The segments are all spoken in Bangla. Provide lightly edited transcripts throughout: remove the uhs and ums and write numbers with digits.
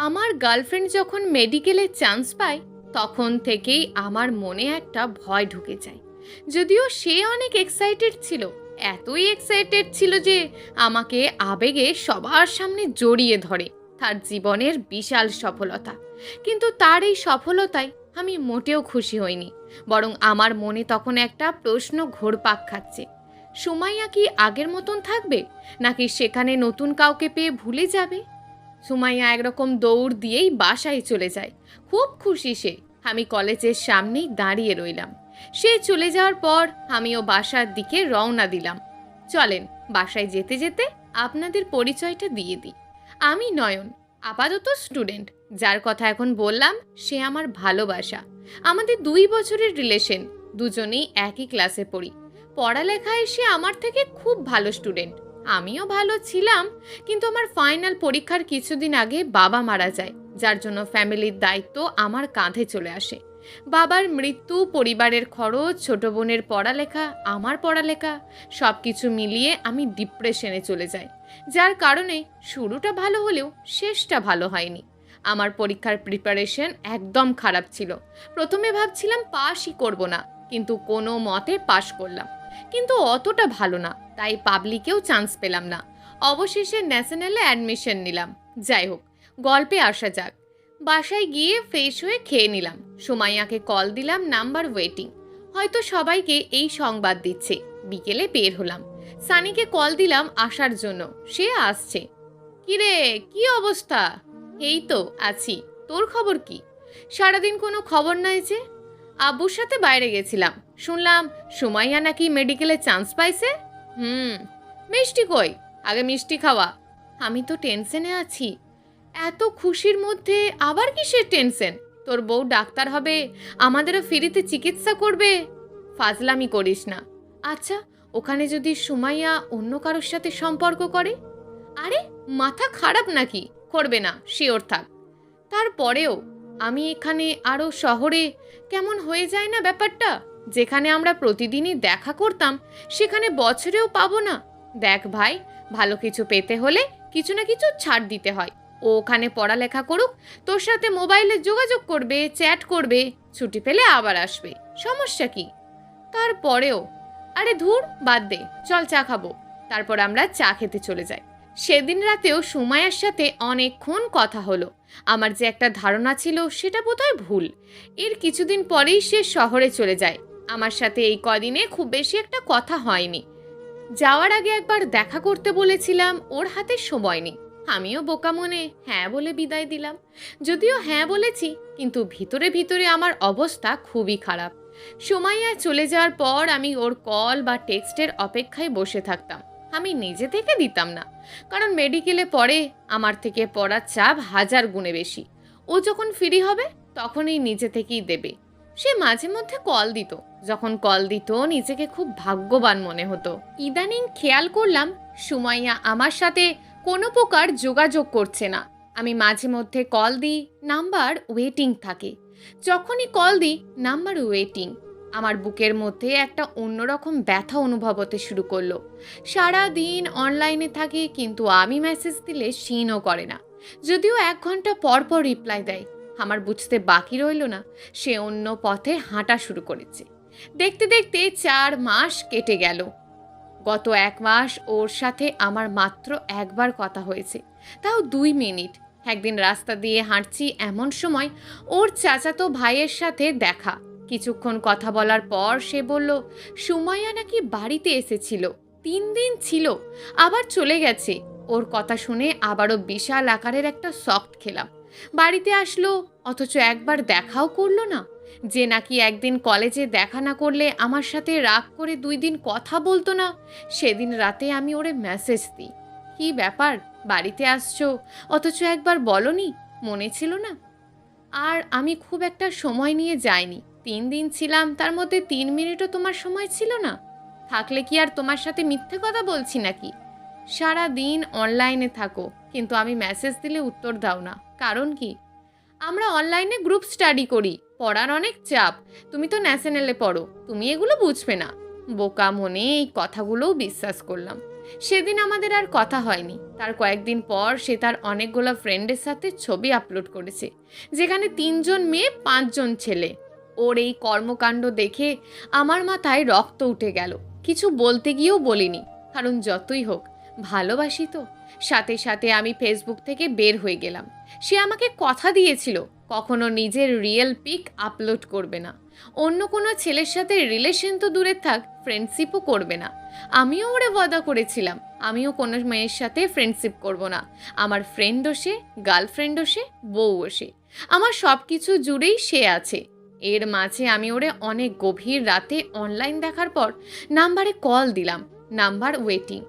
আমার গার্লফ্রেন্ড যখন মেডিকেলে চান্স পায় তখন থেকেই আমার মনে একটা ভয় ঢুকে যায়। যদিও সে অনেক এক্সাইটেড ছিল, এতই এক্সাইটেড ছিল যে আমাকে আবেগে সবার সামনে জড়িয়ে ধরে তার জীবনের বিশাল সফলতা। কিন্তু তার এই সফলতায় আমি মোটেও খুশি হইনি, বরং আমার মনে তখন একটা প্রশ্ন ঘুরপাক খাচ্ছে। সুমাইয়া কি আগের মতন থাকবে, নাকি সেখানে নতুন কাউকে পেয়ে ভুলে যাবে? সুমাইয়া একরকম দৌড় দিয়েই বাসায় চলে যায়। খুব খুশি সে। আমি কলেজের সামনেই দাঁড়িয়ে রইলাম। সে চলে যাওয়ার পর আমিও বাসার দিকে রওনা দিলাম। চলেন, বাসায় যেতে যেতে আপনাদের পরিচয়টা দিয়ে দিই। আমি নয়ন, আপাতত স্টুডেন্ট। যার কথা এখন বললাম সে আমার ভালোবাসা। আমাদের 2 বছরের রিলেশন, দুজনেই একই ক্লাসে পড়ি। পড়ালেখায় সে আমার থেকে খুব ভালো স্টুডেন্ট, আমিও ভালো ছিলাম। কিন্তু আমার ফাইনাল পরীক্ষার কিছুদিন আগে বাবা মারা যায়, যার জন্য ফ্যামিলির দায়িত্ব আমার কাঁধে চলে আসে। বাবার মৃত্যু, পরিবারের খরচ, ছোট বোনের পড়ালেখা, আমার পড়ালেখা, সব কিছু মিলিয়ে আমি ডিপ্রেশনে চলে যাই। যার কারণে শুরুটা ভালো হলেও শেষটা ভালো হয়নি। আমার পরীক্ষার প্রিপারেশন একদম খারাপ ছিল। প্রথমে ভাবছিলাম পাসই করব না, কিন্তু কোনো মতে পাশ করলাম। কিন্তু অতটা ভালো না, তাই পাবলিকেও চান্স পেলাম না। অবশেষে ন্যাশনালে অ্যাডমিশন নিলাম। যাই হোক, গল্পে আসা যাক। বাসায় গিয়ে ফ্রেশ হয়ে খেয়ে নিলাম। সুমাইয়াকে কল দিলাম, নাম্বার ওয়েটিং। হয়তো সবাইকে এই সংবাদ দিচ্ছে। বিকেলে বের হলাম। সানিকে কল দিলাম আসার জন্য, সে আসছে। কিরে, কি অবস্থা? এই তো আছি, তোর খবর কি? সারাদিন কোনো খবর নাই যে। আব্বুর সাথে বাইরে গেছিলাম, শুনলাম সুমাইয়া নাকি মেডিকেলে চান্স পাইছে। মিষ্টি কই? আগে মিষ্টি খাওয়া। আমি তো টেনশনে আছি। এত খুশির মধ্যে আবার কিসের টেনশন? তোর বউ ডাক্তার হবে, আমাদেরও ফ্রিতে চিকিৎসা করবে। ফাজলামি করিস না। আচ্ছা, ওখানে যদি সুমাইয়া অন্য কারোর সাথে সম্পর্ক করে? আরে, মাথা খারাপ নাকি? করবে না, শিওর থাক। তারপরেও আমি এখানে আরও শহরে কেমন হয়ে যায় না ব্যাপারটা? যেখানে আমরা প্রতিদিনই দেখা করতাম সেখানে বছরেও পাবো না। দেখ ভাই, ভালো কিছু পেতে হলে কিছু না কিছু ছাড় দিতে হয়। ও ওখানে পড়ালেখা করুক, তোর সাথে মোবাইলে যোগাযোগ করবে, চ্যাট করবে, ছুটি পেলে আবার আসবে। সমস্যা কি? তারপরেও আরে ধুর, বাদ দে, চল চা খাবো। তারপর আমরা চা খেতে চলে যাই। সেদিন রাতেও সুমাইয়ার সাথে অনেকক্ষণ কথা হলো। আমার যে একটা ধারণা ছিল সেটা বোধহয় ভুল। এর কিছুদিন পরেই সে শহরে চলে যায়। আমার সাথে এই কদিনে খুব বেশি একটা কথা হয়নি। যাওয়ার আগে একবার দেখা করতে বলেছিলাম, ওর হাতে সময় নেই। আমিও বোকা মনে হ্যাঁ বলে বিদায় দিলাম। যদিও হ্যাঁ বলেছি, কিন্তু ভিতরে ভিতরে আমার অবস্থা খুবই খারাপ। সুমাইয়া চলে যাওয়ার পর আমি ওর কল বা টেক্সটের অপেক্ষায় বসে থাকতাম। আমি নিজে থেকে দিতাম না, কারণ মেডিকেলে পড়ে, আমার থেকে পড়ার চাপ 1000 গুণে বেশি। ও যখন ফ্রি হবে তখনই নিজে থেকেই দেবে। সে মাঝে মধ্যে কল দিত। যখন কল দিত নিজেকে খুব ভাগ্যবান মনে হতো। ইদানিং খেয়াল করলাম সুমাইয়া আমার সাথে কোনো প্রকার যোগাযোগ করছে না। আমি মাঝে মধ্যে কল দিই, নাম্বার ওয়েটিং থাকে। যখনই কল দিই নাম্বার ওয়েটিং। আমার বুকের মধ্যে একটা অন্যরকম ব্যথা অনুভব হতে শুরু করলো। সারা দিন অনলাইনে থাকে, কিন্তু আমি মেসেজ দিলে সিনও করে না। যদিও 1 ঘন্টা পর পর রিপ্লাই দেয়। আমার বুঝতে বাকি রইল না সে অন্য পথে হাঁটা শুরু করেছে। দেখতে দেখতে 4 মাস কেটে গেল। গত 1 মাস ওর সাথে আমার মাত্র একবার কথা হয়েছে, তাও 2 মিনিট। একদিন রাস্তা দিয়ে হাঁটছি, এমন সময় ওর চাচাতো ভাইয়ের সাথে দেখা। কিছুক্ষণ কথা বলার পর সে বলল সুমাইয়া নাকি বাড়িতে এসেছিল, 3 দিন ছিল, আবার চলে গেছে। ওর কথা শুনে আবারও বিশাল আকারের একটা শক খেলাম। বাড়িতে আসলো, অথচ একবার দেখাও করলো না। যে নাকি একদিন কলেজে দেখা না করলে আমার সাথে রাগ করে 2 দিন কথা বলতো না, সেদিন রাতে আমি ওরে মেসেজ দিই, কি ব্যাপার, বাড়িতে আসছো, অথচ একবার বলনি, মনে ছিল না? আর আমি খুব একটা সময় নিয়ে যাইনি। 3 দিন ছিলাম, তার মধ্যে 3 মিনিটও তোমার সময় ছিল না? থাকলে কি আর তোমার সাথে মিথ্যে কথা বলছি নাকি? সারা দিন অনলাইনে থাকো, কিন্তু আমি মেসেজ দিলে উত্তর দাও না, কারণ কি? আমরা অনলাইনে গ্রুপ স্টাডি করি, পড়ার অনেক চাপ। তুমি তো ন্যাশনালে পড়ো, তুমি এগুলো বুঝবে না। বোকা মনে এই কথাগুলোও বিশ্বাস করলাম। সেদিন আমাদের আর কথা হয়নি। তার কয়েকদিন পর সে তার অনেকগুলো ফ্রেন্ডের সাথে ছবি আপলোড করেছে, যেখানে 3জন মেয়ে 5জন ছেলে। ওর এই কর্মকাণ্ড দেখে আমার মাথায় রক্ত উঠে গেল। কিছু বলতে গিয়েও বলিনি, কারণ যতই হোক ভালোবাসি তো। সাথে সাথে আমি ফেসবুক থেকে বের হয়ে গেলাম। সে আমাকে কথা দিয়েছিল কখনো নিজের রিয়েল পিক আপলোড করবে না, অন্য কোনো ছেলের সাথে রিলেশন তো দূরে থাক, ফ্রেন্ডশিপও করবে না। আমিও ওরে ওয়াদা করেছিলাম আমিও কোনো মেয়ের সাথে ফ্রেন্ডশিপ করব না। আমার ফ্রেন্ডও সে, গার্লফ্রেন্ডও সে, বউও সে, আমার সব কিছু জুড়েই সে আছে। এর মাঝে আমি ওরে অনেক গভীর রাতে অনলাইন দেখার পর নাম্বারে কল দিলাম, নাম্বার ওয়েটিং।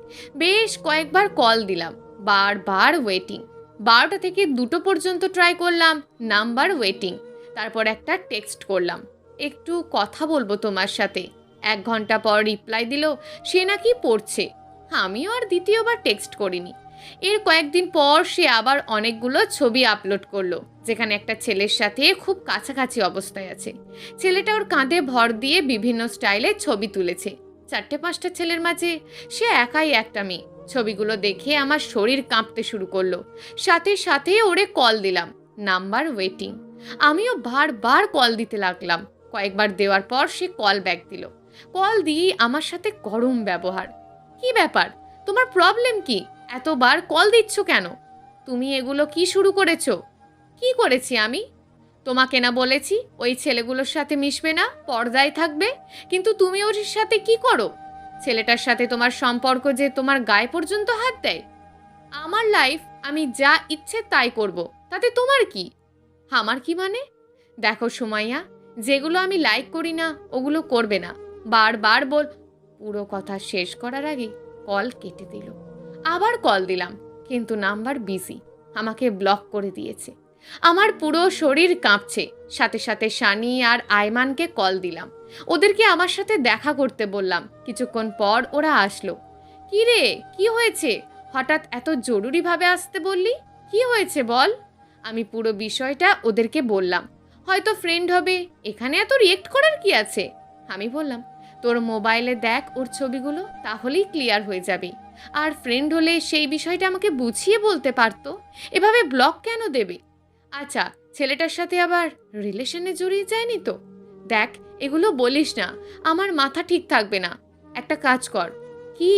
বেশ কয়েকবার কল দিলাম, বারবার ওয়েটিং। 12টা থেকে 2টো পর্যন্ত ট্রাই করলাম, নাম্বার ওয়েটিং। তারপর একটা টেক্সট করলাম, একটু কথা বলবো তোমার সাথে। 1 ঘন্টা পর রিপ্লাই দিল সে নাকি পড়ছে। আমিও আর দ্বিতীয়বার টেক্সট করিনি। এর কয়েকদিন পর সে আবার অনেকগুলো ছবি আপলোড করলো, যেখানে একটা ছেলের সাথে খুব কাছাকাছি অবস্থায় আছে। ছেলেটা ওর কাঁধে ভর দিয়ে বিভিন্ন স্টাইলে ছবি তুলেছে। 4-5টা ছেলের মাঝে সে একাই একটা মেয়ে। ছবিগুলো দেখে আমার শরীর কাঁপতে শুরু করলো। সাথে সাথে ওরে কল দিলাম, নাম্বার ওয়েটিং। আমিও বারবার কল দিতে লাগলাম। কয়েকবার দেওয়ার পর সে কল ব্যাক দিল। কল দিয়ে আমার সাথে গরম ব্যবহার। কি ব্যাপার, তোমার প্রবলেম কি? এতবার কল দিচ্ছ কেন? তুমি এগুলো কি শুরু করেছো? কি করেছি আমি? তোমাকে না বলেছি ওই ছেলেগুলোর সাথে মিশবে না, পর্দায় থাকবে, কিন্তু তুমি ওর সাথে কি করো? ছেলেটার সাথে তোমার সম্পর্ক যে তোমার গায়ে পর্যন্ত হাত দেয়। আমার লাইফ আমি যা ইচ্ছে তাই করব, তাতে তোমার কি? আমার কি মানে? দেখো সুমাইয়া, যেগুলো আমি লাইক করি না ওগুলো করবে না, বারবার বল। পুরো কথা শেষ করার আগে কল কেটে দিল। আবার কল দিলাম, কিন্তু নাম্বার বিজি, আমাকে ব্লক করে দিয়েছে। আমার পুরো শরীর কাঁপছে। সাথে সাথে শানি আর আয়মানকে কল দিলাম, ওদেরকে আমার সাথে দেখা করতে বললাম। কিছুক্ষণ পর ওরা আসলো। কি রে, কি হয়েছে? হঠাৎ এত জরুরিভাবে আসতে বললি, কি হয়েছে বল? আমি পুরো বিষয়টা ওদেরকে বললাম। হয়তো ফ্রেন্ড হবে, এখানে এত রিয়েক্ট করার কি আছে? আমি বললাম, তোর মোবাইলে দেখ ওর ছবিগুলো, তাহলেই ক্লিয়ার হয়ে যাবে। আর ফ্রেন্ড হলে সেই বিষয়টা আমাকে বুঝিয়ে বলতে পারতো, এভাবে ব্লক কেন দেবে? আচ্ছা, ছেলেটার সাথে আবার রিলেশনে জড়িয়ে যায়নি তো? দেখ, এগুলো বলিস না, আমার মাথা ঠিক থাকবে না। একটা কাজ কর। কি?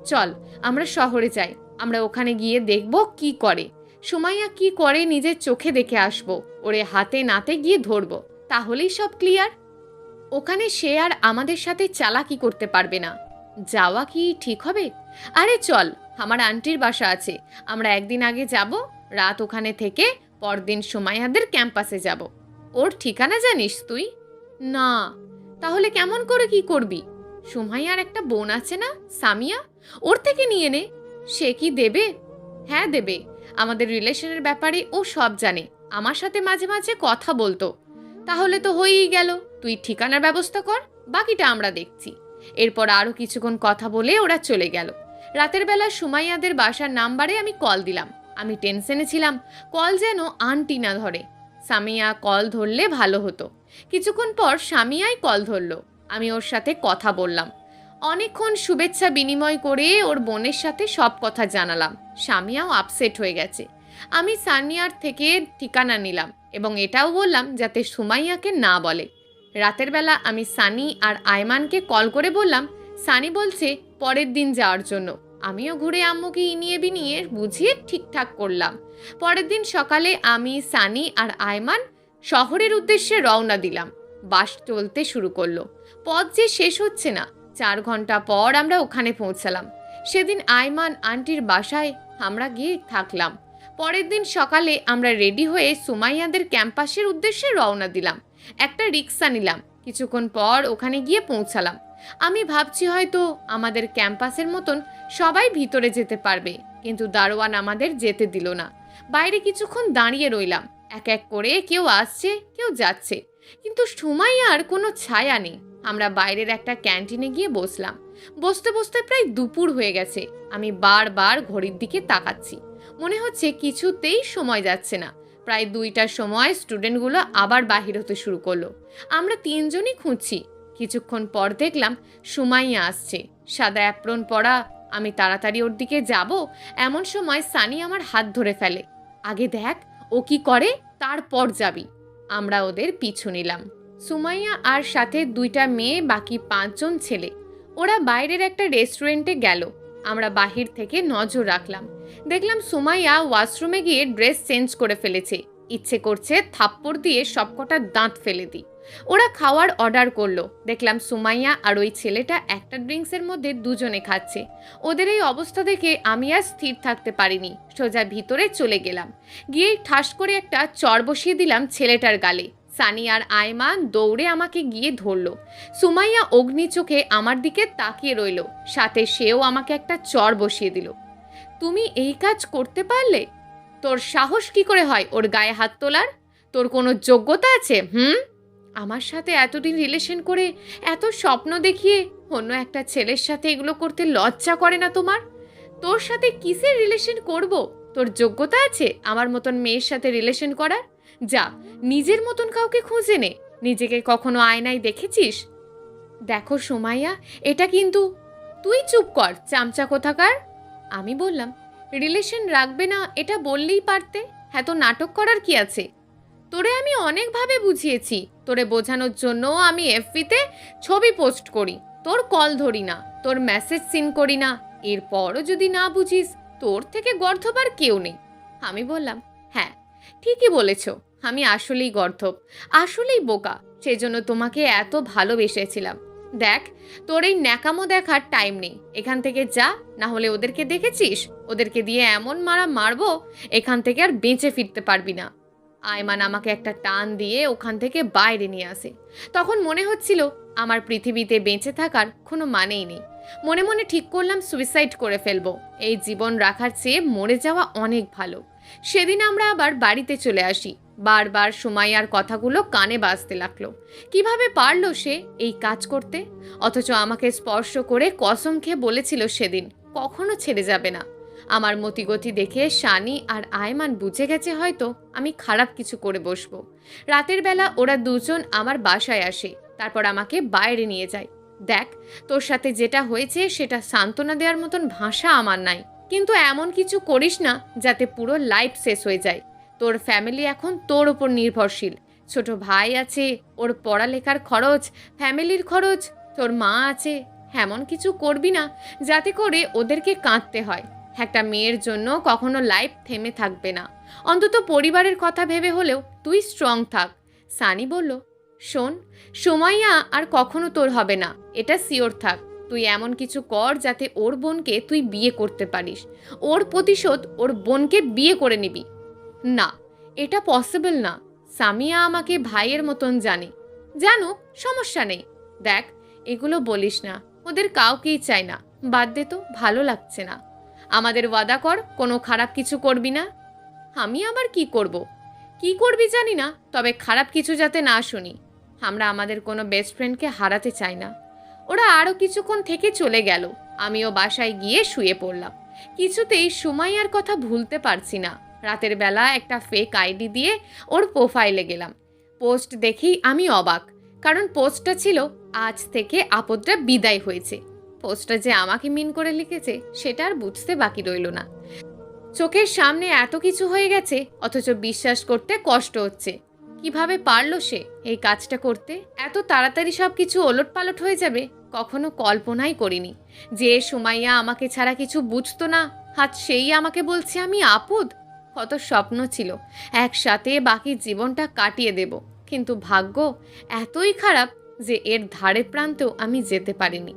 চল আমরা শহরে যাই, আমরা ওখানে গিয়ে দেখব কি করে। সুমাইয়া কি করে নিজের চোখে দেখে আসবো, ওরে হাতে নাতে গিয়ে ধরবো, তাহলেই সব ক্লিয়ার। ওখানে সে আর আমাদের সাথে চালাকি করতে পারবে না। যাওয়া কি ঠিক হবে? আরে চল, আমার আন্টির বাসা আছে, আমরা একদিন আগে যাব, রাত ওখানে থেকে পরদিন সুমাইয়াদের ক্যাম্পাসে যাব। ওর ঠিকানা জানিস তুই? না। তাহলে কেমন করে কি করবি? সুমাইয়ার একটা বোন আছে না, সামিয়া, ওর থেকে নিয়ে নে। সে কি দেবে? হ্যাঁ দেবে। আমাদের রিলেশনের ব্যাপারে ও সব জানে, আমার সাথে মাঝে মাঝে কথা বলতো। তাহলে তো হয়েই গেল, তুই ঠিকানার ব্যবস্থা কর, বাকিটা আমরা দেখছি। এরপর আরও কিছুক্ষণ কথা বলে ওরা চলে গেল। রাতের বেলা সুমাইয়াদের বাসার নাম্বারে আমি কল দিলাম। আমি টেনশনে ছিলাম, কল যেন আন্টি না ধরে। সামিয়া কল ধরলে ভালো হতো। কিছুক্ষণ পর সামিয়াই কল ধরলো। আমি ওর সাথে কথা বললাম। অনেকক্ষণ শুভেচ্ছা বিনিময় করে ওর বোনের সাথে সব কথা জানালাম। সামিয়াও আপসেট হয়ে গেছে। আমি সানিয়ার থেকে ঠিকানা নিলাম এবং এটাও বললাম যাতে সুমাইয়াকে না বলে। রাতের বেলা আমি সানি আর আয়মানকে কল করে বললাম, সানি বলছে পরের দিন যাওয়ার জন্য। আমিও ঘুরে আম্মুকে ইনিয়ে বিনিয়ে বুঝিয়ে ঠিকঠাক করলাম। পরের দিন সকালে আমি, সানি আর আয়মান শহরের উদ্দেশ্যে রওনা দিলাম। বাস চলতে শুরু করলো। পথ যে শেষ হচ্ছে না। 4 ঘন্টা পর আমরা ওখানে পৌঁছালাম। সেদিন আয়মান আন্টির বাসায় আমরা গিয়ে থাকলাম। পরের দিন সকালে আমরা রেডি হয়ে সুমাইয়াদের ক্যাম্পাসের উদ্দেশ্যে রওনা দিলাম। একটা রিক্সা নিলাম। কিছুক্ষণ পর ওখানে গিয়ে পৌঁছালাম। আমি ভাবছি হয়তো আমাদের ক্যাম্পাসের মতন সবাই ভিতরে যেতে পারবে, কিন্তু দারোয়ান আমাদের যেতে দিল না। বাইরে কিছুক্ষণ দাঁড়িয়ে রইলাম। এক এক করে কেউ আসছে, কেউ যাচ্ছে, কিন্তু সুমাইয়ার কোনো ছায়া নেই। আমরা বাইরের একটা ক্যান্টিনে গিয়ে বসলাম। বসতে বসতে প্রায় দুপুর হয়ে গেছে। আমি বারবার ঘড়ির দিকে তাকাচ্ছি, মনে হচ্ছে কিছুতেই সময় যাচ্ছে না। প্রায় 2টার সময় স্টুডেন্টগুলো আবার বাহির হতে শুরু করলো। আমরা 3জনই খুঁজছি। কিছুক্ষণ পর দেখলাম সুমাইয়া আসছে। সাদা অ্যাপ্রন পরা, আমি তাড়াতাড়ি ওর দিকে যাব, এমন সময় সানি আমার হাত ধরে ফেলে। আগে দেখ ও কি করে, তারপর যাবি। আমরা ওদের পিছু নিলাম। সুমাইয়া আর সাথে 2টা মেয়ে, বাকি 5 জন ছেলে। ওরা বাইরের একটা রেস্টুরেন্টে গেল। আমরা বাহির থেকে নজর রাখলাম। দেখলাম সুমাইয়া ওয়াশরুমে গিয়ে ড্রেস চেঞ্জ করে ফেলেছে। ইচ্ছে করছে থাপ্পড় দিয়ে সবকটা দাঁত ফেলে দিই। ওরা খাওয়ার অর্ডার করলো। দেখলাম সুমাইয়া আর ওই ছেলেটা একটা ড্রিঙ্কসের মধ্যে দুজনে খাচ্ছে। ওদের এই অবস্থা দেখে আমি আর স্থির থাকতে পারিনি, সোজা ভিতরে চলে গেলাম। গিয়েই ঠাস করে একটা চর বসিয়ে দিলাম ছেলেটার গালে। সানি আর আয়মান দৌড়ে আমাকে গিয়ে ধরলো। সুমাইয়া অগ্নি চোখে আমার দিকে তাকিয়ে রইল, সাথে সেও আমাকে একটা চর বসিয়ে দিল। তুমি এই কাজ করতে পারলে? তোর সাহস কি করে হয় ওর গায়ে হাত তোলার? তোর কোনো যোগ্যতা আছে? আমার সাথে এতদিন রিলেশন করে, এত স্বপ্ন দেখিয়ে অন্য একটা ছেলের সাথে এগুলো করতে লজ্জা করে না তোমার? তোর সাথে কিসের রিলেশন করব? তোর যোগ্যতা আছে আমার মতন মেয়ের সাথে রিলেশন করার? যা, নিজের মতন কাউকে খুঁজে নে। নিজেকে কখনো আয়নায় দেখেছিস? দেখো সুমাইয়া, এটা কিন্তু... তুই চুপ কর চামচা কোথাকার। আমি বললাম, রিলেশন রাখবে না এটা বললেই পারতে, এত নাটক করার কি আছে? তোরে আমি অনেকভাবে বুঝিয়েছি। তোরে বোঝানোর জন্য আমি এফবিতে ছবি পোস্ট করি, তোর কল ধরি না, তোর মেসেজ সিন করি না। এরপরও যদি না বুঝিস, তোর থেকে গর্ধবার কেউ নেই। আমি বললাম, হ্যাঁ ঠিকই বলেছ, আমি আসলেই গর্ধব, আসলেই বোকা। সেজন্য তোমাকে এত ভালোবেসেছিলাম। দেখ, তোর এই ন্যাকামো দেখার টাইম নেই। এখান থেকে যা, না হলে ওদেরকে দেখেছিস, ওদেরকে দিয়ে এমন মারা মারবো এখান থেকে আর বেঁচে ফিরতে পারবি না। আয়মান আমাকে একটা টান দিয়ে ওখান থেকে বাইরে নিয়ে আসে। তখন মনে হচ্ছিল আমার পৃথিবীতে বেঁচে থাকার কোনো মানেই নেই। মনে মনে ঠিক করলাম সুইসাইড করে ফেলবো। এই জীবন রাখার চেয়ে মরে যাওয়া অনেক ভালো। সেদিন আমরা আবার বাড়িতে চলে আসি। বারবার সুমাইয়ার কথাগুলো কানে বাজতে লাগলো। কিভাবে পারলো সে এই কাজ করতে? অথচ আমাকে স্পর্শ করে কসম খেয়ে বলেছিল সেদিন কখনো ছেড়ে যাবে না। আমার মতিগতি দেখে সানি আর আয়মান বুঝে গেছে হয়তো আমি খারাপ কিছু করে বসবো। রাতের বেলা ওরা দুজন আমার বাসায় আসে, তারপর আমাকে বাইরে নিয়ে যায়। দেখ, তোর সাথে যেটা হয়েছে সেটা সান্ত্বনা দেওয়ার মতন ভাষা আমার নাই, কিন্তু এমন কিছু করিস না যাতে পুরো লাইফ শেষ হয়ে যায়। তোর ফ্যামিলি এখন তোর ওপর নির্ভরশীল। ছোট ভাই আছে, ওর পড়ালেখার খরচ, ফ্যামিলির খরচ, তোর মা আছে। এমন কিছু করবি না যাতে করে ওদেরকে কাঁদতে হয়। একটা মেয়ের জন্য কখনো লাইফ থেমে থাকবে না। অন্তত পরিবারের কথা ভেবে হলেও তুই স্ট্রং থাক। সানি বলল, শোন, সুমাইয়া আর কখনো তোর হবে না, এটা শিওর থাক। তুই এমন কিছু কর যাতে ওর বোনকে তুই বিয়ে করতে পারিস। ওর প্রতিশোধ ওর বোনকে বিয়ে করে নিবি। না, এটা পসিবল না। সামিয়া আমাকে ভাইয়ের মতন জানে। জানুক, সমস্যা নেই। দেখ, এগুলো বলিস না, ওদের কাউকেই চাই না। বাদ দে তো, ভালো লাগছে না। আমাদের ওয়াদা কর কোনো খারাপ কিছু করবি না। আমি আবার কি করব? কি করবি জানি না, তবে খারাপ কিছু যাতে না শুনি। আমরা আমাদের কোনো বেস্ট ফ্রেন্ডকে হারাতে চাই না। ওরা আরও কিছুক্ষণ থেকে চলে গেল। আমিও বাসায় গিয়ে শুয়ে পড়লাম। কিছুতেই সুমাইয়ার কথা ভুলতে পারছি না। রাতের বেলা একটা ফেক আইডি দিয়ে ওর প্রোফাইলে গেলাম। পোস্ট দেখেই আমি অবাক, কারণ পোস্টটা ছিল আজ থেকে আপদটা বিদায় হয়েছে। পোস্টটা যে আমাকে মিন করে লিখেছে সেটা আর বুঝতে বাকি রইল না। চোখের সামনে এত কিছু হয়ে গেছে, অথচ বিশ্বাস করতে কষ্ট হচ্ছে। কিভাবে পারলো সে এই কাজটা করতে? এত তাড়াতাড়ি সব কিছু ওলটপালট হয়ে যাবে কখনো কল্পনাই করিনি। যে সুমাইয়া আমাকে ছাড়া কিছু বুঝতো না, আজ সেই আমাকে বলছে আমি আপদ। কত স্বপ্ন ছিল একসাথে বাকি জীবনটা কাটিয়ে দেব, কিন্তু ভাগ্য এতই খারাপ যে এর ধারে প্রান্তেও আমি যেতে পারিনি।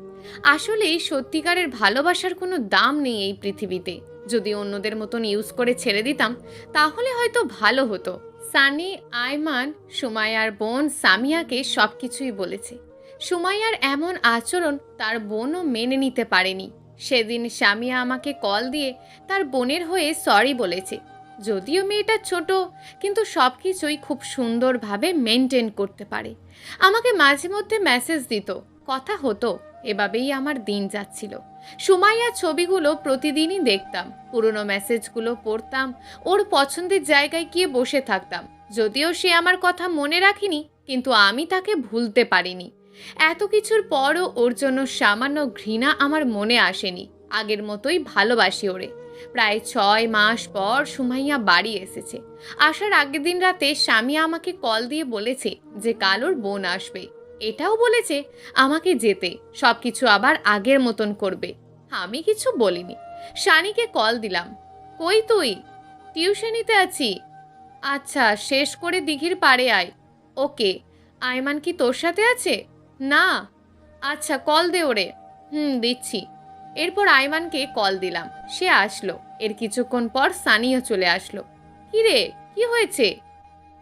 আসলেই সত্যিকারের ভালোবাসার কোনো দাম নেই এই পৃথিবীতে। যদি অন্যদের মতন ইউজ করে ছেড়ে দিতাম তাহলে হয়তো ভালো হতো। সানি, আয়মান, সুমাইয়ার বোন সামিয়াকে সব কিছুই বলেছে। সুমাইয়ার এমন আচরণ তার বোনও মেনে নিতে পারেনি। সেদিন সামিয়া আমাকে কল দিয়ে তার বোনের হয়ে সরি বলেছে। যদিও মেয়েটা ছোট, কিন্তু সব কিছুই খুব সুন্দরভাবে মেনটেন করতে পারে। আমাকে মাঝে মধ্যে মেসেজ দিত, কথা হতো। এভাবেই আমার দিন যাচ্ছিল। সুমাইয়ার ছবিগুলো প্রতিদিনই দেখতাম, পুরনো মেসেজগুলো পড়তাম, ওর পছন্দের জায়গায় গিয়ে বসে থাকতাম। যদিও সে আমার কথা মনে রাখিনি, কিন্তু আমি তাকে ভুলতে পারিনি। এত কিছুর পরও ওর জন্য সামান্য ঘৃণা আমার মনে আসেনি। আগের মতোই ভালোবাসি ওরে। প্রায় 6 মাস পর সুমাইয়া বাড়ি এসেছে। আসার আগের দিন রাতে স্বামী আমাকে কল দিয়ে বলেছে যে কাল ওর বোন আসবে। এটাও বলেছে আমাকে যেতে, সবকিছু আবার আগের মতন করবে। আমি কিছু বলিনি। শানিকে কল দিলাম। কই তুই? টিউশনিতে আছি। আচ্ছা, শেষ করে দিঘির পাড়ে আয়। ওকে। আয়মান কি তোর সাথে আছে? না। আচ্ছা, কল দে ওরে। দিচ্ছি। এরপর আয়মানকে কল দিলাম, সে আসলো। এর কিছুক্ষণ পর সানিও চলে আসলো। কি রে, কি হয়েছে?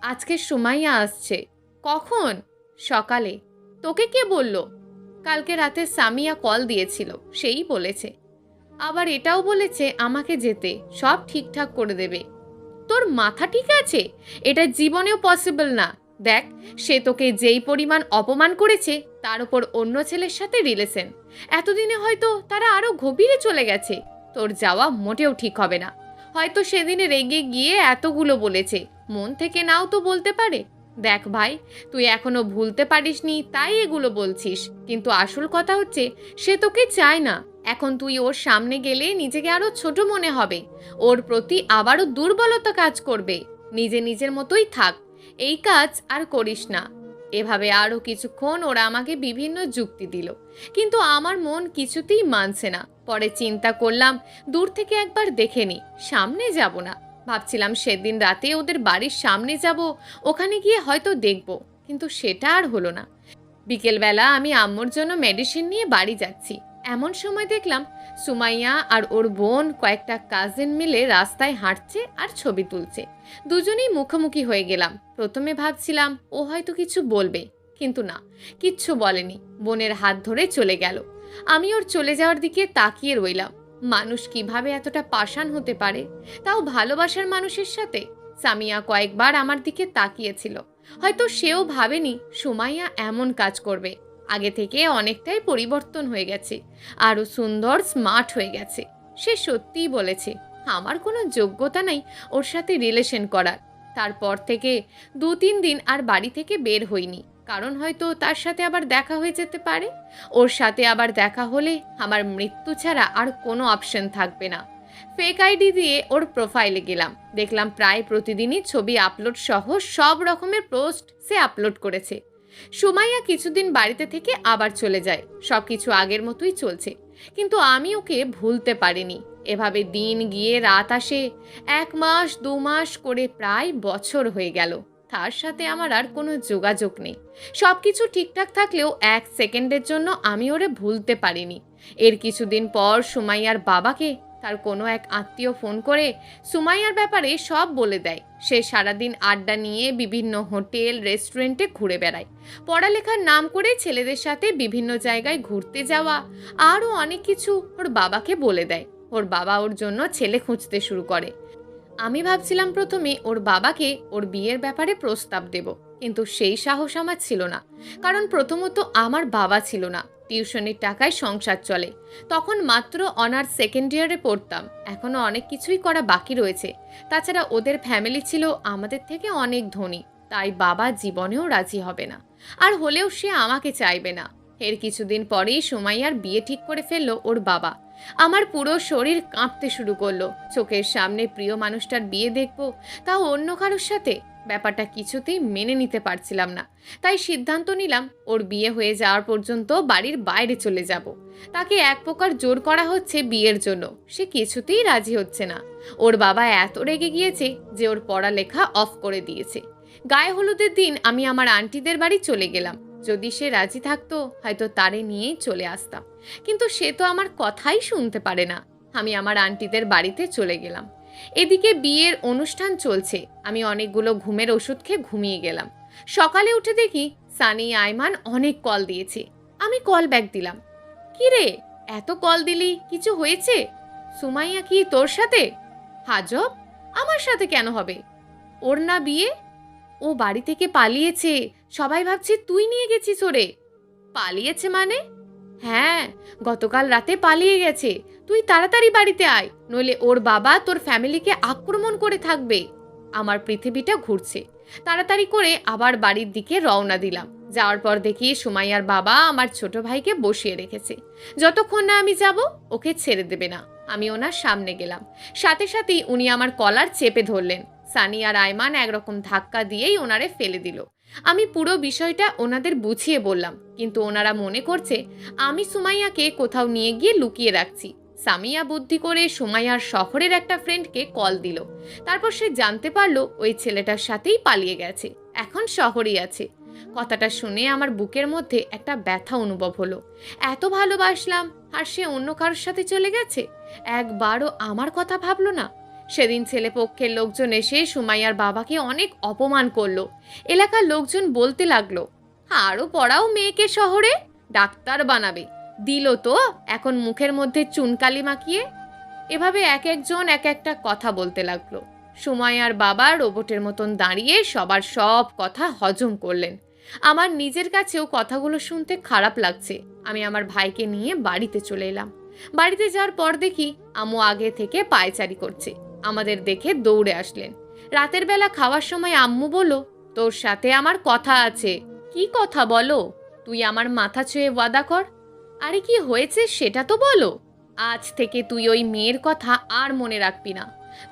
আজকে সুমাইয়া আসছে। কখন? সকালে। তোকে কে বলল? কালকে রাতে সামিয়া কল দিয়েছিল, সেই বলেছে। আবার এটাও বলেছে আমাকে যেতে, সব ঠিকঠাক করে দেবে। তোর মাথা ঠিক আছে? এটা জীবনেও পসিবল না। দেখ, সে তোকে যেই পরিমাণ অপমান করেছে, তার উপর অন্য ছেলের সাথে রিলেশন। এতদিনে হয়তো তারা আরো গভীরে চলে গেছে। তোর যাওয়া মোটেও ঠিক হবে না। হয়তো সেদিনে রেগে গিয়ে এতগুলো বলেছে, মন থেকে নাও তো বলতে পারে। দেখ ভাই, তুই এখনো ভুলতে পারিসনি তাই এগুলো বলছিস, কিন্তু আসল কথা হচ্ছে সে তোকে চায় না। এখন তুই ওর সামনে গেলে নিজেকে আরো ছোট মনে হবে, ওর প্রতি আবারও দুর্বলতা কাজ করবে। নিজের মতোই থাক, এই কাজ আর করিস না। এভাবে আরও কিছুক্ষণ ওরা আমাকে বিভিন্ন যুক্তি দিল, কিন্তু আমার মন কিছুতেই মানছে না। পরে চিন্তা করলাম দূর থেকে একবার দেখে নি, সামনে যাব না। ভাবছিলাম সেদিন রাতে ওদের বাড়ির সামনে যাব, ওখানে গিয়ে হয়তো দেখব, কিন্তু সেটা আর হলো না। বিকেলবেলা আমি আম্মুর জন্য মেডিসিন নিয়ে বাড়ি যাচ্ছি, এমন সময় দেখলাম সুমাইয়া আর ওর বোন কয়েকটা কাজিন মিলে রাস্তায় হাঁটছে আর ছবি তুলছে। দুজনেই মুখোমুখি হয়ে গেলাম। প্রথমে ভাবছিলাম ও হয়তো কিছু বলবে, কিন্তু না, কিচ্ছু বলেনি। বোনের হাত ধরে চলে গেল। আমি ওর চলে যাওয়ার দিকে তাকিয়ে রইলাম। মানুষ কিভাবে এতটা পাষাণ হতে পারে, তাও ভালোবাসার মানুষের সাথে। সামিয়া কয়েকবার আমার দিকে তাকিয়েছিল, হয়তো সেও ভাবেনি সুমাইয়া এমন কাজ করবে। আগে থেকে অনেকটাই পরিবর্তন হয়ে গেছে, আরও সুন্দর স্মার্ট হয়ে গেছে। সে সত্যিই বলেছে আমার কোনো যোগ্যতা নেই ওর সাথে রিলেশন করার। তারপর থেকে 2-3 দিন আর বাড়ি থেকে বের হইনি, কারণ হয়তো তার সাথে আবার দেখা হয়ে যেতে পারে। ওর সাথে আবার দেখা হলে আমার মৃত্যু ছাড়া আর কোনো অপশন থাকবে না। ফেক আইডি দিয়ে ওর প্রোফাইলে গেলাম, দেখলাম প্রায় প্রতিদিনই ছবি আপলোড সহ সব রকমের পোস্ট সে আপলোড করেছে। সুমাইয়া কিছুদিন বাড়িতে থেকে আবার চলে যায়, সব কিছু আগের মতোই চলছে, কিন্তু আমি ওকে ভুলতে পারিনি। এভাবে দিন গিয়ে রাত আসে, 1 মাস 2 মাস করে প্রায় বছর হয়ে গেল। তার সাথে আমার আর কোনো যোগাযোগ নেই। সব কিছু ঠিকঠাক থাকলেও 1 সেকেন্ডের জন্য আমি ওরে ভুলতে পারিনি। এর কিছুদিন পর সুমাইয়ার বাবাকে তার কোনো এক আত্মীয় ফোন করে সুমাইয়ার ব্যাপারে সব বলে দেয়। সে সারাদিন আড্ডা নিয়ে বিভিন্ন হোটেল রেস্টুরেন্টে ঘুরে বেড়ায়, পড়ালেখার নাম করে ছেলেদের সাথে বিভিন্ন জায়গায় ঘুরতে যাওয়া, আরও অনেক কিছু ওর বাবাকে বলে দেয়। ওর বাবা ওর জন্য ছেলে খুঁজতে শুরু করে। আমি ভাবছিলাম প্রথমে ওর বাবাকে ওর বিয়ের ব্যাপারে প্রস্তাব দেব, কিন্তু সেই সাহস আমার ছিল না। কারণ প্রথমত আমার বাবা ছিল না, টিউশনির টাকায় সংসার চলে। তখন মাত্র অনার্স সেকেন্ড ইয়ারে পড়তাম, এখনও অনেক কিছুই করা বাকি রয়েছে। তাছাড়া ওদের ফ্যামিলি ছিল আমাদের থেকে অনেক ধনী, তাই বাবা জীবনেও রাজি হবে না, আর হলেও সে আমাকে চাইবে না। এর কিছুদিন পরেই সুমাইয়ার বিয়ে ঠিক করে ফেললো ওর বাবা। আমার পুরো শরীর কাঁপতে শুরু করলো। চোখের সামনে প্রিয় মানুষটার বিয়ে দেখবো, তাও অন্য কারোর সাথে। ব্যাপারটা কিছুতেই মেনে নিতে পারছিলাম না, তাই সিদ্ধান্ত নিলাম ওর বিয়ে হয়ে যাওয়ার পর্যন্ত বাড়ির বাইরে চলে যাব। তাকে এক প্রকার জোর করা হচ্ছে বিয়ের জন্য, সে কিছুতেই রাজি হচ্ছে না। ওর বাবা এত রেগে গিয়েছে যে ওর পড়ালেখা অফ করে দিয়েছে। গায়ে হলুদের দিন আমি আমার আন্টিদের বাড়ি চলে গেলাম। যদি সে রাজি থাকতো হয়তো তারে নিয়েই চলে আসতাম, কিন্তু সে তো আমার কথাই শুনতে পারে না। আমি আমার আন্টিদের বাড়িতে চলে গেলাম। এদিকে বিয়ের অনুষ্ঠান চলছে, আমি অনেকগুলো ঘুমের ওষুধ খেয়ে ঘুমিয়ে গেলাম। সকালে উঠে দেখি সানি আয়মান অনেক কল দিয়েছে। আমি কল ব্যাক দিলাম। কি রে, এত কল দিলি, কিছু হয়েছে? সুমাইয়া কি তোর সাথে? হাজব, আমার সাথে কেন হবে? ওর না বিয়ে? ও বাড়ি থেকে পালিয়েছে, সবাই ভাবছে তুই নিয়ে গেছিস ওরে। পালিয়েছে মানে? হ্যাঁ, গতকাল রাতে পালিয়ে গেছে। তুই তাড়াতাড়ি বাড়িতে আয়, নইলে ওর বাবা তোর ফ্যামিলিকে আক্রমণ করে থাকবে। আমার পৃথিবীটা ঘুরছে। তাড়াতাড়ি করে আবার বাড়ির দিকে রওনা দিলাম। যাওয়ার পর দেখি সুমাইয়ার বাবা আমার ছোট ভাইকে বসিয়ে রেখেছে। যতক্ষণ না আমি যাব ওকে ছেড়ে দেবে না। আমি ওনার সামনে গেলাম, সাথে সাথেই উনি আমার কলার চেপে ধরলেন। সানি আর আয়মান একরকম ধাক্কা দিয়েই ওনারে ফেলে দিল। আমি পুরো বিষয়টা ওনাদের বুঝিয়ে বললাম, কিন্তু ওনারা মনে করছে আমি সুমাইয়াকে কোথাও নিয়ে গিয়ে লুকিয়ে রাখছি। সামিয়া বুদ্ধি করে সুমাইয়ার শহরের একটা ফ্রেন্ডকে কল দিল। তারপর সে জানতে পারলো ওই ছেলেটার সাথেই পালিয়ে গেছে, এখন শহরেই আছে। কথাটা শুনে আমার বুকের মধ্যে একটা ব্যথা অনুভব হলো। এত ভালোবাসলাম আর সে অন্য কারোর সাথে চলে গেছে, একবারও আমার কথা ভাবলো না। সেদিন ছেলেপক্ষের লোকজন এসে সুমাইয়ার বাবাকে অনেক অপমান করলো। এলাকার লোকজন বলতে লাগলো, আরও পড়াও মেয়েকে শহরে, ডাক্তার বানাবে। দিল তো এখন মুখের মধ্যে চুনকালি মাখিয়ে। এভাবে এক একজন এক একটা কথা বলতে লাগলো। সুমাইয়ার বাবা রোবটের মতন দাঁড়িয়ে সবার সব কথা হজম করলেন। আমার নিজের কাছেও কথাগুলো শুনতে খারাপ লাগছে। আমি আমার ভাইকে নিয়ে বাড়িতে চলে এলাম। বাড়িতে যাওয়ার পর দেখি আম্মু আগে থেকে পায়চারি করছে। আমাদের দেখে দৌড়ে আসলেন। রাতের বেলা খাওয়ার সময় আম্মু বলল, তোর সাথে আমার কথা আছে। কি কথা বলো? তুই আমার মাথা ছুঁয়ে ওয়াদা কর। আরে কি হয়েছে সেটা তো বলো। আজ থেকে তুই ওই মেয়ের কথা আর মনে রাখবি না।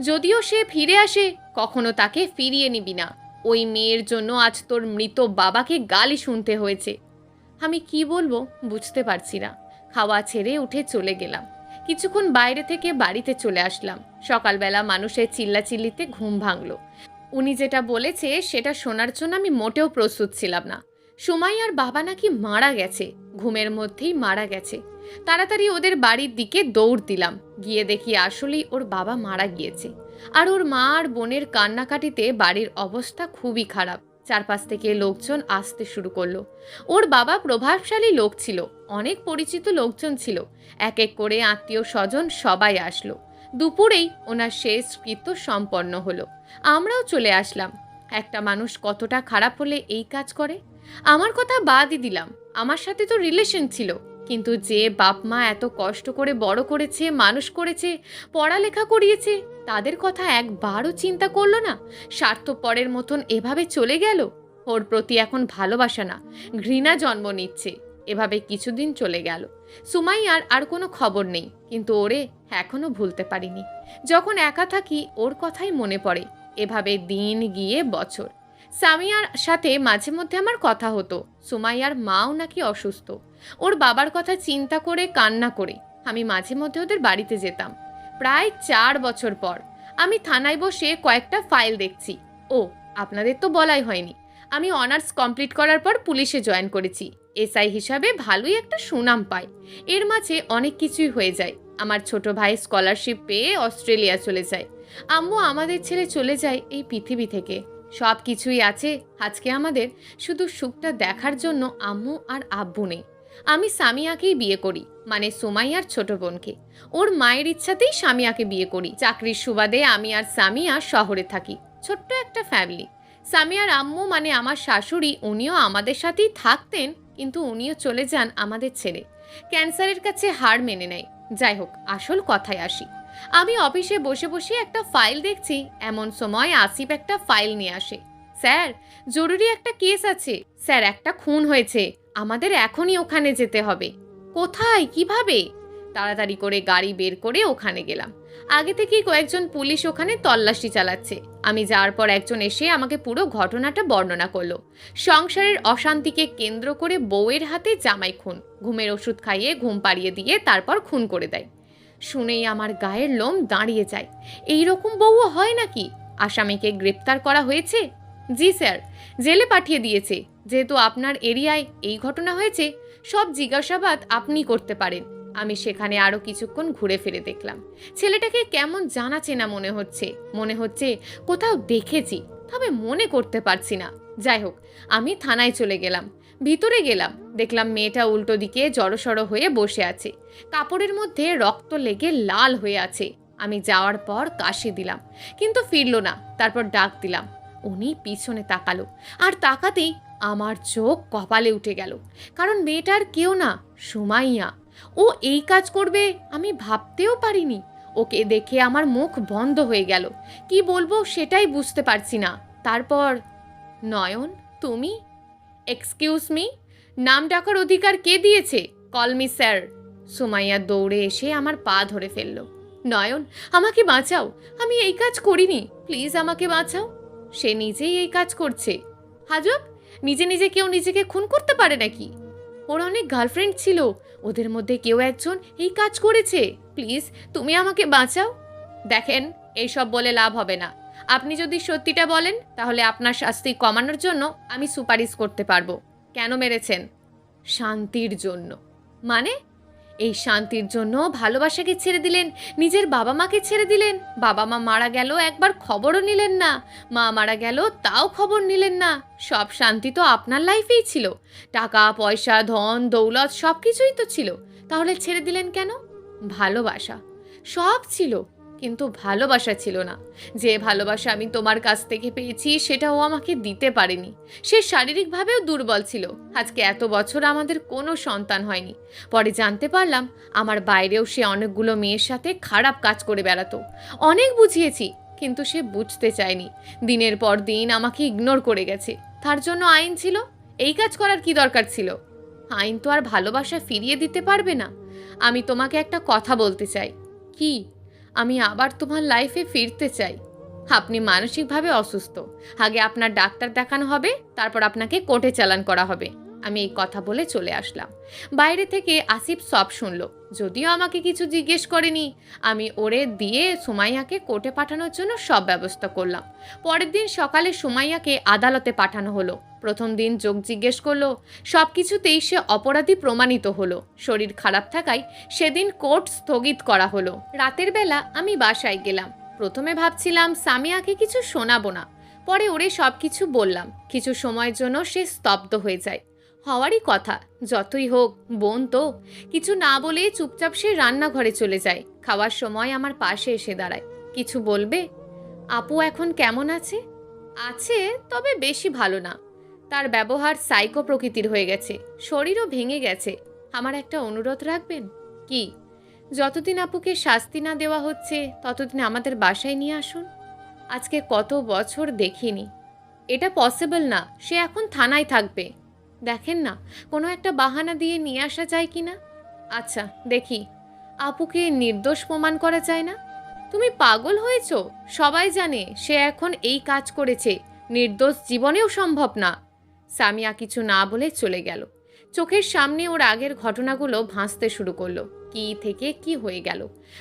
যদিও সে ফিরে আসে, কখনো তাকে ফিরিয়ে নিবি না। ওই মেয়ের জন্য আজ তোর মৃত বাবাকে গালি শুনতে হয়েছে। আমি কি বলবো বুঝতে পারছি না। খাওয়া ছেড়ে উঠে চলে গেলাম। কিছুক্ষণ বাইরে থেকে বাড়িতে চলে আসলাম। সকালবেলা মানুষের চিল্লাচিল্লিতে ঘুম ভাঙলো। উনি যেটা বলেছে সেটা শোনার জন্য আমি মোটেও প্রস্তুত ছিলাম না। সুমাইয়ার বাবা নাকি মারা গেছে, ঘুমের মধ্যেই মারা গেছে। তাড়াতাড়ি ওদের বাড়ির দিকে দৌড় দিলাম। গিয়ে দেখি আসলেই ওর বাবা মারা গিয়েছে। আর ওর মা আর বোনের কান্নাকাটিতে বাড়ির অবস্থা খুবই খারাপ। চারপাশ থেকে লোকজন আসতে শুরু করলো। ওর বাবা প্রভাবশালী লোক ছিল, অনেক পরিচিত লোকজন ছিল। এক এক করে আত্মীয় স্বজন সবাই আসলো। দুপুরেই ওনার শেষকৃত্য সম্পন্ন হলো। আমরাও চলে আসলাম। একটা মানুষ কতটা খারাপ হলে এই কাজ করে? আমার কথা বাদই দিলাম, আমার সাথে তো রিলেশন ছিল, কিন্তু যে বাপ মা এত কষ্ট করে বড় করেছে, মানুষ করেছে, পড়ালেখা করিয়েছে, তাদের কথা একবারও চিন্তা করলো না। স্বার্থপরের মতন এভাবে চলে গেল। ওর প্রতি এখন ভালোবাসা না, ঘৃণা জন্ম নিচ্ছে। এভাবে কিছুদিন চলে গেল। সুমাইয়ার আর কোনো খবর নেই, কিন্তু ওরে এখনো ভুলতে পারিনি। যখন একা থাকি ওর কথাই মনে পড়ে। এভাবে দিন গিয়ে বছর। সামিয়ার সাথে মাঝে মধ্যে আমার কথা হতো। সুমাইয়ার মাও নাকি অসুস্থ। ওর বাবার কথা চিন্তা করে কান্না করে আমি মাঝে মধ্যে ওদের বাড়িতে যেতাম। প্রায় 4 বছর পর আমি থানায় বসে কয়েকটা ফাইল দেখছি। ও, আপনাদের তো বলাই হয়নি, আমি অনার্স কমপ্লিট করার পর পুলিশে জয়েন করেছি। এসআই হিসাবে ভালোই একটা সুনাম পাই। এর মাঝে অনেক কিছুই হয়ে যায়। আমার ছোট ভাই স্কলারশিপ পেয়ে অস্ট্রেলিয়া চলে যায়। আম্মু আমাদের ছেড়ে চলে যায় এই পৃথিবী থেকে। সব কিছুই আছে আজকে আমাদের, শুধু সুখটা দেখার জন্য আম্মু আর আব্বু নেই। আমি সামিয়াকেই বিয়ে করি, মানে সুমাইয়ার ছোট বোনকে। ওর মায়ের ইচ্ছাতেই সামিয়াকে বিয়ে করি। চাকরির সুবাদে আমি আর সামিয়া শহরে থাকি, ছোট্ট একটা ফ্যামিলি। সামিয়ার আম্মু মানে আমার শাশুড়ি, উনিও আমাদের সাথেই থাকতেন, কিন্তু উনিও চলে যান আমাদের ছেড়ে। ক্যান্সারের কাছে হার মেনে নেয়। যাই হোক, আসল কথায় আসি। আমি অফিসে বসে বসে একটা ফাইল দেখছি, এমন সময় আসিফ একটা ফাইল নিয়ে আসে। স্যার, জরুরি একটা কেস আছে। স্যার, একটা খুন হয়েছে, আমাদের এখনই ওখানে যেতে হবে। কোথায়, কিভাবে? তাড়াতাড়ি করে গাড়ি বের করে ওখানে গেলাম। আগে থেকেই কয়েকজন পুলিশ ওখানে তল্লাশি চালাচ্ছে। আমি যাওয়ার পর একজন এসে আমাকে পুরো ঘটনাটা বর্ণনা করলো। সংসারের অশান্তিকে কেন্দ্র করে বউয়ের হাতে জামাই খুন, ঘুমের ওষুধ খাইয়ে ঘুম পাড়িয়ে দিয়ে তারপর খুন করে দেয়। শুনেই আমার গায়ের লোম দাঁড়িয়ে যায়। এই রকম বউও হয় নাকি? আসামিকে গ্রেপ্তার করা হয়েছে? জি স্যার, জেলে পাঠিয়ে দিয়েছে। যেহেতু আপনার এরিয়ায় এই ঘটনা হয়েছে, সব জিজ্ঞাসাবাদ আপনি করতে পারেন। আমি সেখানে আরও কিছুক্ষণ ঘুরে ফিরে দেখলাম। ছেলেটাকে কেমন জানা চেনা মনে হচ্ছে কোথাও দেখেছি, তবে মনে করতে পারছি না। যাই হোক, আমি থানায় চলে গেলাম। ভিতরে গেলাম, দেখলাম মেয়েটা উল্টো দিকে জড়সড় হয়ে বসে আছে। কাপড়ের মধ্যে রক্ত লেগে লাল হয়ে আছে। আমি যাওয়ার পর কাশি দিলাম, কিন্তু ফিরল না। তারপর ডাক দিলাম, উনি পিছনে তাকালো। আর তাকাতেই আমার চোখ কপালে উঠে গেল, কারণ মেয়েটার কেউ না, সুমাইয়া। ও এই কাজ করবে আমি ভাবতেও পারিনি। ওকে দেখে আমার মুখ বন্ধ হয়ে গেল। কি বলবো সেটাই বুঝতে পারছি না। তারপর, নয়ন, তুমি? এক্সকিউজ মি, নাম ডাকার অধিকার কে দিয়েছে? Call me sir. সুমাইয়া দৌড়ে এসে আমার পা ধরে ফেলল। নয়ন, আমাকে বাঁচাও, আমি এই কাজ করিনি, প্লিজ আমাকে বাঁচাও। সে নিজেই এই কাজ করছে। হাজব, নিজে নিজে কেউ নিজেকে খুন করতে পারে নাকি? ওর অনেক গার্লফ্রেন্ড ছিল, ওদের মধ্যে কেউ একজন এই কাজ করেছে। প্লিজ তুমি আমাকে বাঁচাও। দেখেন, এইসব বলে লাভ হবে না। আপনি যদি সত্যিটা বলেন তাহলে আপনার শাস্তি কমানোর জন্য আমি সুপারিশ করতে পারবো। কেন মেরেছেন? শান্তির জন্য। মানে? এই শান্তির জন্য ভালোবাসাকে ছেড়ে দিলেন, নিজের বাবা মাকে ছেড়ে দিলেন। বাবা মা মারা গেল, একবার খবরও নিলেন না। মা মারা গেল, তাও খবর নিলেন না। সব শান্তি তো আপনার লাইফেই ছিল, টাকা পয়সা ধন দৌলত সব কিছুই তো ছিল, তাহলে ছেড়ে দিলেন কেন? ভালোবাসা সব ছিল, কিন্তু ভালোবাসা ছিল না। যে ভালোবাসা আমি তোমার কাছ থেকে পেয়েছি সেটাও আমাকে দিতে পারেনি। সে শারীরিকভাবেও দুর্বল ছিল। আজকে এত বছর আমাদের কোনো সন্তান হয়নি। পরে জানতে পারলাম আমার বাইরেও সে অনেকগুলো মেয়ের সাথে খারাপ কাজ করে বেড়াতো। অনেক বুঝিয়েছি, কিন্তু সে বুঝতে চায়নি। দিনের পর দিন আমাকে ইগনোর করে গেছে। তার জন্য আইন ছিল। এই কাজ করার কি দরকার ছিল? আইন তো আর ভালোবাসা ফিরিয়ে দিতে পারবে না। আমি তোমাকে একটা কথা বলতে চাই। কি? আমি আবার তোমার লাইফে ফিরতে চাই। আপনি মানসিকভাবে অসুস্থ, আগে আপনার ডাক্তার দেখানো হবে, তারপর আপনাকে কোর্টে চালান করা হবে। আমি এই কথা বলে চলে আসলাম। বাইরে থেকে আসিফ সব শুনল, যদিও আমাকে কিছু জিজ্ঞেস করেনি। আমি ওরে দিয়ে সুমাইয়াকে কোর্টে পাঠানোর জন্য সব ব্যবস্থা করলাম। পরের দিন সকালে সুমাইয়াকে আদালতে পাঠানো হলো। প্রথম দিন যোগ জিজ্ঞেস করলো, সব কিছুতেই সে অপরাধী প্রমাণিত হলো। শরীর খারাপ থাকায় সেদিন কোর্ট স্থগিত করা হলো। রাতের বেলা আমি বাসায় গেলাম। প্রথমে ভাবছিলাম সামিয়াকে কিছু শোনাবো না, পরে ওরে সব কিছু বললাম। কিছু সময়ের জন্য সে স্তব্ধ হয়ে যায়। হওয়ারই কথা, যতই হোক বোন তো। কিছু না বলে চুপচাপ সে রান্নাঘরে চলে যায়। খাওয়ার সময় আমার পাশে এসে দাঁড়ায়। কিছু বলবে? আপু এখন কেমন আছে? আছে, তবে বেশি ভালো না। তার ব্যবহার সাইকো প্রকৃতির হয়ে গেছে, শরীরও ভেঙে গেছে। আমার একটা অনুরোধ রাখবেন? কি? যতদিন আপুকে শাস্তি না দেওয়া হচ্ছে ততদিন আমাদের বাসায় নিয়ে আসুন। আজকে কত বছর দেখিনি। এটা পসিবল না, সে এখন থানায় থাকবে। দেখেন না, কোনো একটা বাহানা দিয়ে নিয়ে আসা যায় কি না? আচ্ছা দেখি। আপুকে নির্দোষ প্রমাণ করা যায় না? তুমি পাগল হয়েছ? সবাই জানে সে এখন এই কাজ করেছে, নির্দোষ জীবনেও সম্ভব না। সামিয়া কিছু না বলে চলে গেল। চোখের সামনে ওর আগের ঘটনাগুলো ভাসতে শুরু করলো, কি থেকে কি হয়ে গেল।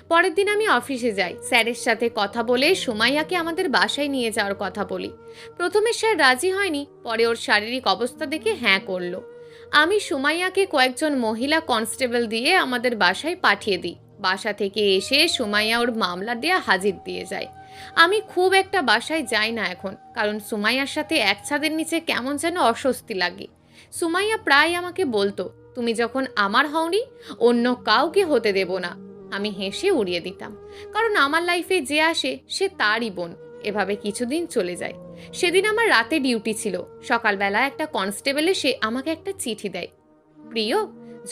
পরের দিন আমি অফিসে যাই। স্যারের সাথে কথা বলে সুমাইয়াকে আমাদের বাসায় নিয়ে যাওয়ার কথা বলি। প্রথমে স্যার রাজি হয়নি, পরে ওর শারীরিক অবস্থা দেখে হ্যাঁ করলো। আমি সুমাইয়াকে কয়েকজন মহিলা কনস্টেবল দিয়ে আমাদের বাসায় পাঠিয়ে দিই। বাসা থেকে এসে সুমাইয়া ওর মামলা দেয়া হাজির দিয়ে যায়। আমি খুব একটা বাসায় যাই না এখন, কারণ সুমাইয়ার সাথে এক ছাদের নিচে কেমন যেন অস্বস্তি লাগে। সুমাইয়া প্রায় আমাকে বলতো, তুমি যখন আমার হওনি অন্য কাউকে হতে দেব না। আমি হেসে উড়িয়ে দিতাম, কারণ আমার লাইফে যে আসে সে তারই বোন। এভাবে কিছুদিন চলে যায়। সেদিন আমার রাতে ডিউটি ছিল। সকালবেলা একটা কনস্টেবল এসে আমাকে একটা চিঠি দেয়। প্রিয়,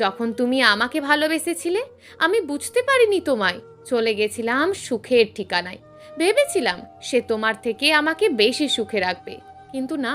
যখন তুমি আমাকে ভালোবেসেছিলে আমি বুঝতে পারিনি তোমায়। চলে গেছিলাম সুখের ঠিকানায়। ভেবেছিলাম সে তোমার থেকে আমাকে বেশি সুখে রাখবে, কিন্তু না,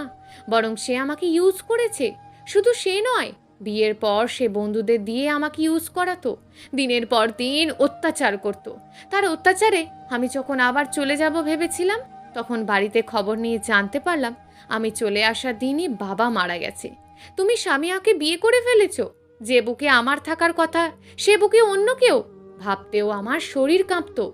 বরং সে আমাকে ইউজ করেছে। শুধু সে নয়, বিয়ের পর সে বন্ধুদের দিয়ে আমাকে ইউজ করাতো, দিনের পর দিন অত্যাচার করত। তার অত্যাচারে আমি যখন আবার চলে যাব ভেবেছিলাম, তখন বাড়িতে খবর নিয়ে জানতে পারলাম আমি চলে আসার দিনই বাবা মারা গেছে। তুমি সামিয়াকে বিয়ে করে ফেলেছো। যে বুকে আমার থাকার কথা সে বুকে অন্য কেউ। ভাবতেও আমার শরীর কাঁপতো।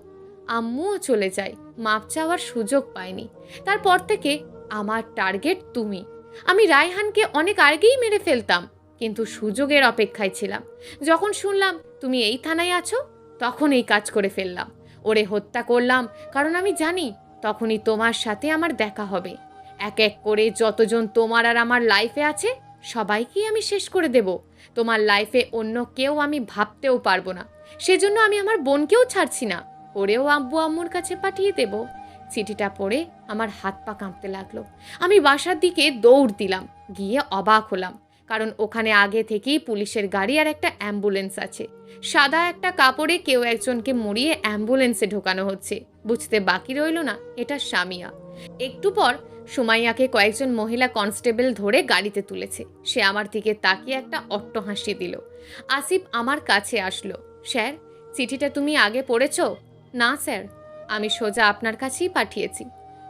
আম্মুও চলে যায়, মাপ চাওয়ার সুযোগ পায়নি। তারপর থেকে আমার টার্গেট তুমি। আমি রায়হানকে অনেক আগেই মেরে ফেলতাম, কিন্তু সুযোগের অপেক্ষায় ছিলাম। যখন শুনলাম তুমি এই থানায় আছো, তখন এই কাজ করে ফেললাম। ওরে হত্যা করলাম, কারণ আমি জানি তখনই তোমার সাথে আমার দেখা হবে। এক এক করে যতজন তোমার আর আমার লাইফে আছে সবাইকেই আমি শেষ করে দেব। তোমার লাইফে অন্য কেউ আমি ভাবতেও পারবো না। সেজন্য আমি আমার বোনকেও ছাড়ছি না, ওরেও আব্বু আম্মুর কাছে পাঠিয়ে দেব। চিঠিটা পড়ে আমার হাত পা কাঁপতে লাগলো। আমি বাসার দিকে দৌড় দিলাম। গিয়ে অবাক হলাম, কারণ ওখানে আগে থেকেই পুলিশের গাড়ি আর একটা অ্যাম্বুলেন্স আছে। সাদা একটা কাপড়ে কেউ একজনকে মুড়িয়ে অ্যাম্বুলেন্সে ঢোকানো হচ্ছে। বুঝতে বাকি রইল না এটা সামিয়া। একটু পর সুমাইয়াকে কয়েকজন মহিলা কনস্টেবল ধরে গাড়িতে তুলেছে। সে আমার দিকে তাকিয়ে একটা অট্ট হাসি দিল। আসিফ আমার কাছে আসলো। স্যার, চিঠিটা তুমি আগে পড়েছ? না স্যার, আমি সোজা আপনার কাছেই পাঠিয়েছি।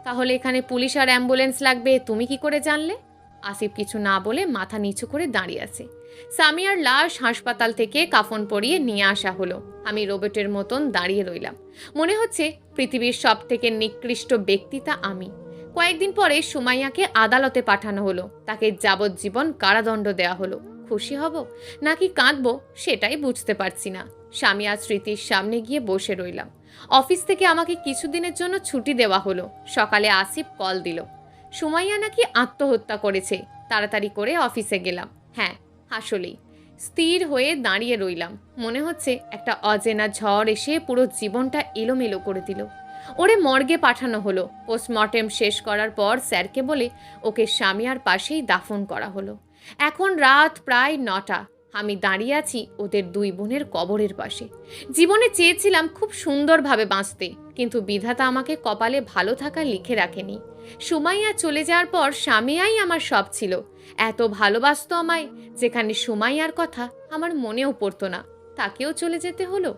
তাহলে এখানে পুলিশ আর অ্যাম্বুলেন্স লাগবে তুমি কি করে জানলে? আসিফ কিছু না বলে মাথা নিচু করে দাঁড়িয়ে আছে। সামিয়ার লাশ হাসপাতাল থেকে কাফন পরিয়ে নিয়ে আসা হলো। আমি রোবটের মতন দাঁড়িয়ে রইলাম। মনে হচ্ছে পৃথিবীর সব থেকে নিকৃষ্ট ব্যক্তিটা আমি। কয়েকদিন পরে সুমাইয়াকে আদালতে পাঠানো হলো। তাকে যাবজ্জীবন কারাদণ্ড দেওয়া হলো। খুশি হব নাকি কাঁদবো সেটাই বুঝতে পারছি না। সামিয়া স্মৃতির সামনে গিয়ে বসে রইলাম। অফিস থেকে আমাকে কিছুদিনের জন্য ছুটি দেওয়া হলো। সকালে আসিফ কল দিল, সুমাইয়া নাকি আত্মহত্যা করেছে। তাড়াতাড়ি করে অফিসে গেলাম। হ্যাঁ, আসলেই স্থির হয়ে দাঁড়িয়ে রইলাম। মনে হচ্ছে একটা অচেনা ঝড় এসে পুরো জীবনটা এলোমেলো করে দিল। ওরে মর্গে পাঠানো হলো। পোস্টমর্টেম শেষ করার পর স্যারকে বলে ওকে সামিয়ার পাশেই দাফন করা হলো। এখন রাত প্রায় 9টা। আমি দাঁড়িয়ে আছি ওদের দুই বোনের কবরের পাশে। জীবনে চেয়েছিলাম খুব সুন্দরভাবে বাঁচতে, কিন্তু বিধাতা আমাকে কপালে ভালো থাকা লিখে রাখেনি। সুমাইয়া চলে যাওয়ার পর সামিয়াই আমার সব ছিল। এত ভালোবাসতো আমায়, যেখানে সুমাইয়ার কথা আমার মনেও পড়তো না, তাকেও চলে যেতে হলো।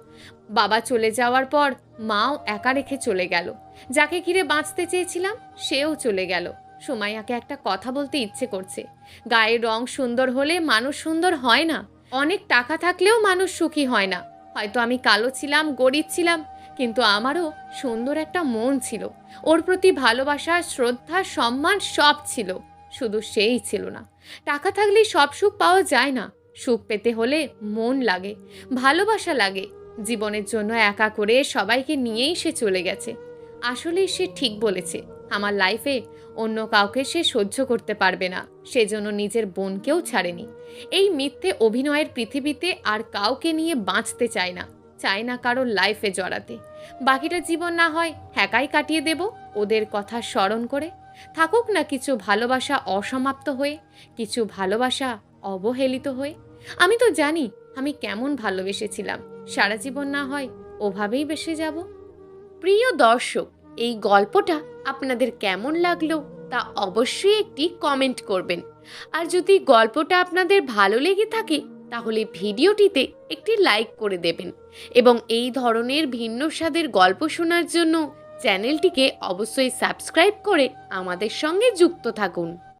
বাবা চলে যাওয়ার পর মাও একা রেখে চলে গেল। যাকে ঘিরে বাঁচতে চেয়েছিলাম সেও চলে গেল। সুমাইয়াকে একটা কথা বলতে ইচ্ছে করছে। গায়ের রং সুন্দর হলে মানুষ সুন্দর হয় না। অনেক টাকা থাকলেও মানুষ সুখী হয় না। হয়তো আমি কালো ছিলাম, গরিব ছিলাম, কিন্তু আমারও সুন্দর একটা মন ছিল। ওর প্রতি ভালোবাসা, শ্রদ্ধা, সম্মান সব ছিল। শুধু সেই ছিল না। টাকা থাকলেই সব সুখ পাওয়া যায় না। সুখ পেতে হলে মন লাগে, ভালোবাসা লাগে। জীবনের জন্য একা করে সবাইকে নিয়েই সে চলে গেছে। আসলেই সে ঠিক বলেছে। আমার লাইফে অন্য কাউকে সে সহ্য করতে পারবে না, সেজন্য নিজের বোনকেও ছাড়েনি। এই মিথ্যে অভিনয়ের পৃথিবীতে আর কাউকে নিয়ে বাঁচতে চায় না, চায় না কারোর লাইফে জড়াতে। বাকিটা জীবন না হয় একাই কাটিয়ে দেব ওদের কথা স্মরণ করে। থাকুক না কিছু ভালোবাসা অসমাপ্ত হয়ে, কিছু ভালোবাসা অবহেলিত হয়ে। আমি তো জানি আমি কেমন ভালোবেসেছিলাম। সারা জীবন না হয় ওভাবেই বেসে যাব। প্রিয় দর্শক, এই গল্পটা আপনাদের কেমন লাগলো তা অবশ্যই একটি কমেন্ট করবেন। আর যদি গল্পটা আপনাদের ভালো লেগে থাকে তাহলে ভিডিওটিতে একটি লাইক করে দেবেন এবং এই ধরনের ভিন্ন স্বাদের গল্প শোনার জন্য চ্যানেলটিকে অবশ্যই সাবস্ক্রাইব করে আমাদের সঙ্গে যুক্ত থাকুন।